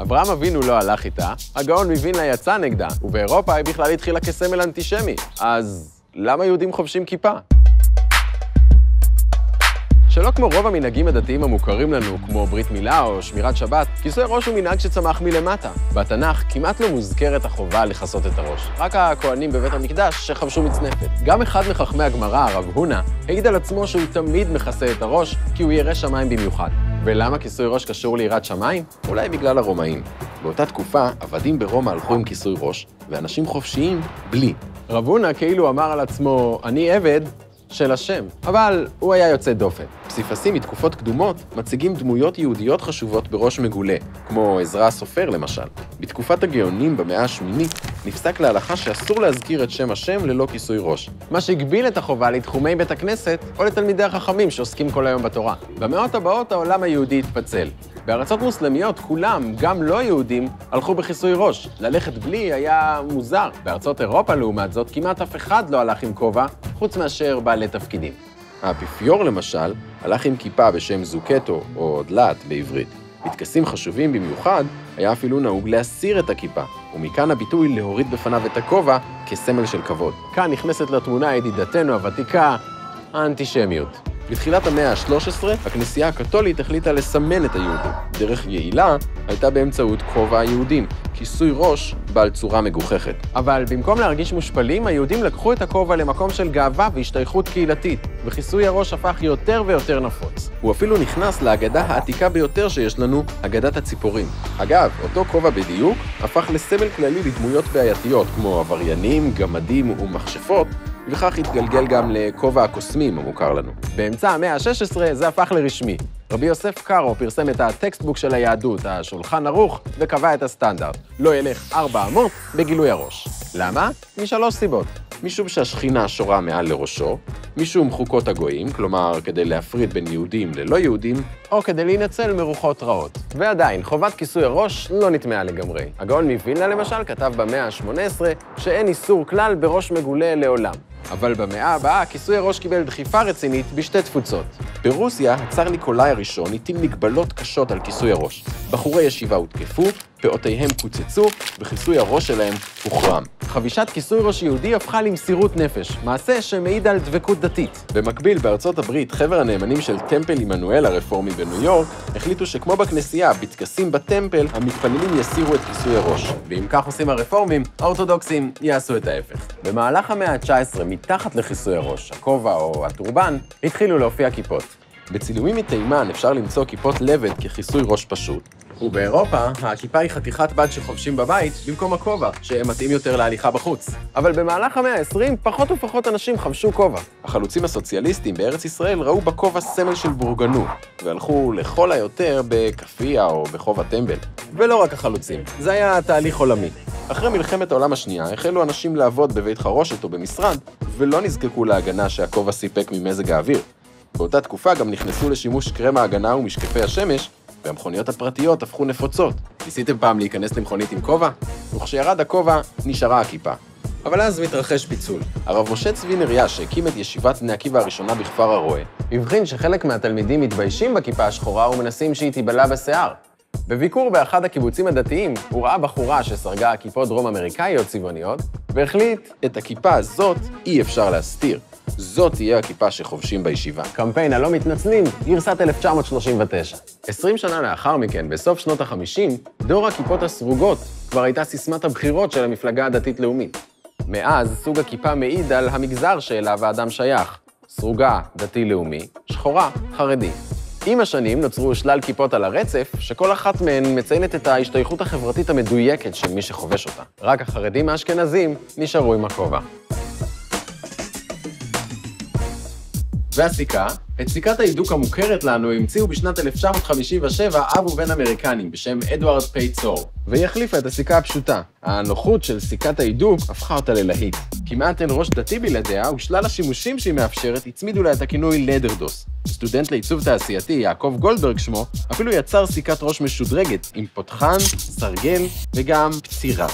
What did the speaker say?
אברהם אבינו לא הלך איתה, הגאון מווילנה יצא נגדה, ובאירופה היא בכלל התחילה כסמל אנטישמי. אז למה יהודים חובשים כיפה? שלא כמו רוב המנהגים הדתיים המוכרים לנו, כמו ברית מילה או שמירת שבת, כיסוי ראש הוא מנהג שצמח מלמטה. בתנ"ך כמעט לא מוזכרת החובה לכסות את הראש. רק הכהנים בבית המקדש שחבשו מצנפת. גם אחד מחכמי הגמרא, הרב הונא, העיד על עצמו שהוא תמיד מכסה את הראש, כי הוא ירא שמיים במיוחד. ולמה כיסוי ראש קשור ליראת שמיים? אולי בגלל הרומאים. באותה תקופה, עבדים ברומא הלכו עם כיסוי ראש, ואנשים חופשיים בלי. רב הונא כאילו אמר על עצמו, אני עבד של השם, אבל הוא היה יוצא דופן. פסיפסים מתקופות קדומות מציגים דמויות יהודיות חשובות בראש מגולה, כמו עזרא הסופר למשל. בתקופת הגאונים במאה השמינית נפסק להלכה שאסור להזכיר את שם השם ללא כיסוי ראש, מה שהגביל את החובה לתחומי בית הכנסת או לתלמידי החכמים שעוסקים כל היום בתורה. במאות הבאות העולם היהודי התפצל. בארצות מוסלמיות כולם, גם לא יהודים, הלכו בכיסוי ראש. ללכת בלי היה מוזר. בארצות אירופה לעומת זאת כמעט אף אחד לא הלך עם כובע, חוץ מאשר בעלי תפקידים. האפיפיור למשל הלך עם כיפה בשם זוקטו או דלת בעברית. בטקסים חשובים במיוחד היה אפילו נהוג להסיר את הכיפה, ומכאן הביטוי להוריד בפניו את הכובע כסמל של כבוד. כאן נכנסת לתמונה ידידתנו הוותיקה, האנטישמיות. בתחילת המאה ה-13, הכנסייה הקתולית החליטה לסמן את היהודים. דרך יעילה הייתה באמצעות כובע היהודים, כיסוי ראש בעל צורה מגוחכת. אבל במקום להרגיש מושפלים, היהודים לקחו את הכובע למקום של גאווה והשתייכות קהילתית, וכיסוי הראש הפך יותר ויותר נפוץ. הוא אפילו נכנס לאגדה העתיקה ביותר שיש לנו, אגדת הציפורים. אגב, אותו כובע בדיוק הפך לסמל כללי לדמויות בעייתיות, כמו עבריינים, גמדים ומכשפות, וכך התגלגל גם לכובע הקוסמים המוכר לנו. באמצע המאה ה-16 זה הפך לרשמי. רבי יוסף קארו פרסם את הטקסטבוק של היהדות, השולחן ערוך, וקבע את הסטנדרט. לא ילך 4 אמות בגילוי הראש. למה? משלוש סיבות. משום שהשכינה שורה מעל לראשו, משום חוקות הגויים, כלומר כדי להפריד בין יהודים ללא יהודים, או כדי להינצל מרוחות רעות. ועדיין, חובת כיסוי הראש לא נטמעה לגמרי. הגאון מווילנה למשל כתב במאה ה-18 שאין איסור כלל בראש מגולה לעולם. אבל במאה הבאה כיסוי הראש קיבל דחיפה רצינית בשתי תפוצות. ברוסיה, הצאר ניקולאי הראשון הטיל מגבלות קשות על כיסוי הראש. בחורי ישיבה הותקפו, פאותיהם קוצצו, וכיסוי הראש שלהם הוחרם. חבישת כיסוי ראש יהודי הפכה למסירות נפש, מעשה שמעיד על דבקות דתית. במקביל, בארצות הברית, חבר הנאמנים של טמפל עמנואל הרפורמי בניו יורק, החליטו שכמו בכנסייה, בטקסים בטמפל, המתפללים יסירו את כיסוי הראש. ואם כך עושים הרפורמים, האורתודוקסים יעשו את ההפך. במהלך המאה ה-19, מתחת לכיסוי הראש, הכובע או הטורבן, התחילו להופיע כיפות. בצילומים מתימן אפשר למצוא כיפות לבד ככיסוי ראש פשוט. ובאירופה, הכיפה היא חתיכת בד שחובשים בבית במקום הכובע, שמתאים יותר להליכה בחוץ. אבל במהלך המאה ה-20, פחות ופחות אנשים חבשו כובע. החלוצים הסוציאליסטים בארץ ישראל ראו בכובע סמל של בורגנות, והלכו לכל היותר בכפיה או בכובע טמבל. ולא רק החלוצים, זה היה תהליך עולמי. אחרי מלחמת העולם השנייה, החלו אנשים לעבוד בבית חרושת או במשרד, ולא נזקקו להגנה שהכובע סיפק ממזג האוויר. באותה תקופה גם נכנסו לשימוש קרם ההגנה ומשקפי השמש, והמכוניות הפרטיות הפכו נפוצות. ניסיתם פעם להיכנס למכונית עם כובע? וכשירד הכובע, נשארה הכיפה. אבל אז מתרחש פיצול. הרב משה צבי נריה, שהקים את ישיבת בני עקיבא הראשונה בכפר הרועה, הבחין שחלק מהתלמידים מתביישים בכיפה השחורה ומנסים שהיא תיבלע בשיער. בביקור באחד הקיבוצים הדתיים, הוא ראה בחורה שסרגה כיפות דרום אמריקאיות צבעוניות, והחליט, את הכיפה הזאת אי אפשר להסתיר. זאת תהיה הכיפה שחובשים בישיבה. קמפיין הלא מתנצלים, גרסת 1939. 20 שנה לאחר מכן, בסוף שנות ה-50, דור הכיפות הסרוגות כבר הייתה סיסמת הבחירות של המפלגה הדתית-לאומית. מאז, סוג הכיפה מעיד על המגזר שאליו האדם שייך. סרוגה, דתי-לאומי, שחורה, חרדי. עם השנים נוצרו שלל כיפות על הרצף, שכל אחת מהן מציינת את ההשתייכות החברתית המדויקת של מי שחובש אותה. רק החרדים האשכנזים נשארו עם הכובע. והסיכה, את סיכת ההידוק המוכרת לנו המציאו בשנת 1957 אב ובן אמריקנים בשם אדוארד פייצור, והיא החליפה את הסיכה הפשוטה. הנוחות של סיכת ההידוק הפכה אותה ללהיט. כמעט אין ראש דתי בלעדיה, ושלל השימושים שהיא מאפשרת הצמידו לה את הכינוי לדרדוס. סטודנט לעיצוב תעשייתי, יעקב גולדברג שמו, אפילו יצר סיכת ראש משודרגת עם פותחן, סרגל וגם פצירה.